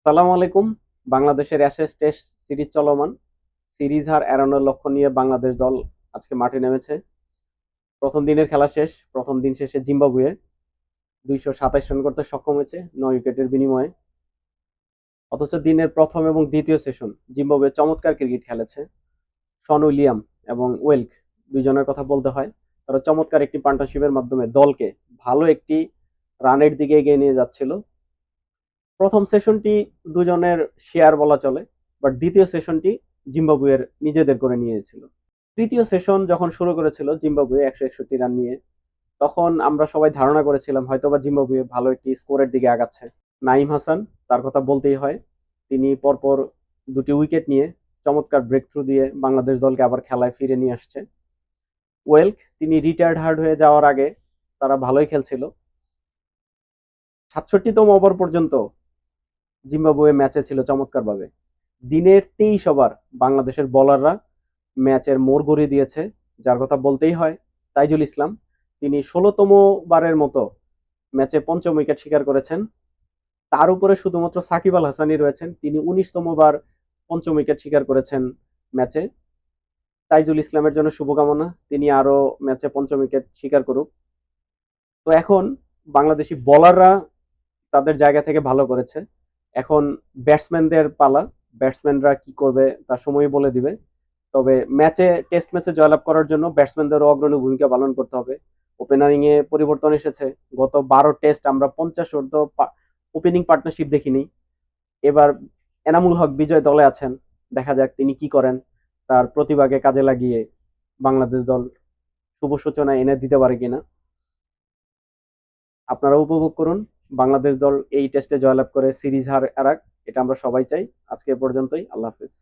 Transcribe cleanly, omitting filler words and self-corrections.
সালাম আলাইকুম। বাংলাদেশের অ্যাশেজ টেস্ট সিরিজ চলমান। সিরিজ হার এড়ানোর লক্ষ্য নিয়ে বাংলাদেশ দল আজকে মাঠে নেমেছে। প্রথম দিনের খেলা শেষ, প্রথম দিন শেষে জিম্বাবুয়ে 227 রান করতে সক্ষম হয়েছে 9 উইকেটের বিনিময়ে। অথচ দিনের প্রথম এবং দ্বিতীয় সেশন জিম্বাবুয়ে চমৎকার ক্রিকেট খেলেছে। শন উইলিয়াম এবং ওয়েলক দুইজনের কথা বলতে হয়। তারা চমৎকার একটি পার্টনারশিপের মাধ্যমে দলকে ভালো একটি রানের দিকে এগিয়ে নিয়ে যাচ্ছিল। প্রথম সেশনটি দুজনের শেয়ার বলা চলে, বাট দ্বিতীয় সেশনটি জিম্বাবুয়ের নিজেদের করে নিয়েছিল। তৃতীয় সেশন যখন শুরু করেছিল জিম্বাবুয়ে 161 রান নিয়ে, তখন আমরা সবাই ধারণা করেছিলাম হয়তোবা জিম্বাবুয়ে ভালো একটি স্কোরের দিকে আগাচ্ছে। নাইম হাসান, তার কথা বলতেই হয়, তিনি পরপর দুটি উইকেট নিয়ে চমৎকার ব্রেক থ্রু দিয়ে বাংলাদেশ দলকে আবার খেলায় ফিরে নিয়ে আসছে। ওয়েলক, তিনি রিটায়ার্ড হার্ড হয়ে যাওয়ার আগে তারা ভালোই খেলছিল। 67তম ওভার পর্যন্ত জিম্বাবুয়ে ম্যাচে ছিল চমৎকারভাবে। দিনের 23 ওভার বাংলাদেশের বোলাররা ম্যাচের মোড় ঘুরিয়ে দিয়েছে, যার কথা বলতেই হয় তাইজুল ইসলাম। তিনি 16তম বারের মতো ম্যাচে পঞ্চম উইকেট শিকার করেছেন। তার উপরে শুধুমাত্র সাকিব আল হাসানই রয়েছেন, তিনি 19তম বার পঞ্চম উইকেট শিকার করেছেন ম্যাচে। তাইজুল ইসলামের জন্য শুভকামনা, তিনি আরো ম্যাচে পঞ্চম উইকেট শিকার করুক। তো এখন বাংলাদেশি বোলাররা তাদের জায়গা থেকে ভালো করেছে। এখন ব্যাটসম্যানদের পালা, ব্যাটসম্যানরা কি করবে তা সময় বলে দিবে। তবে টেস্ট ম্যাচে জয়লাভ করার জন্য ব্যাটসম্যানদেরও অগ্রণী ভূমিকা পালন করতে হবে। ওপেনিং এ পরিবর্তন এসেছে। গত 12 টেস্ট আমরা 50 অর্ধ ওপেনিং পার্টনারশিপ দেখিনি। এবার এনামুল হক বিজয় দলে আছেন, দেখা যাক তিনি কি করেন। তার প্রতিভাকে কাজে লাগিয়ে বাংলাদেশ দল শুভ সূচনা এনে দিতে পারে কিনা। আপনারা উপভোগ করুন। বাংলাদেশ দল এই টেস্টে জয়লাভ করে সিরিজ হার এড়াক, এটা আমরা সবাই চাই। আজকে এ পর্যন্তই। আল্লাহ হাফেজ।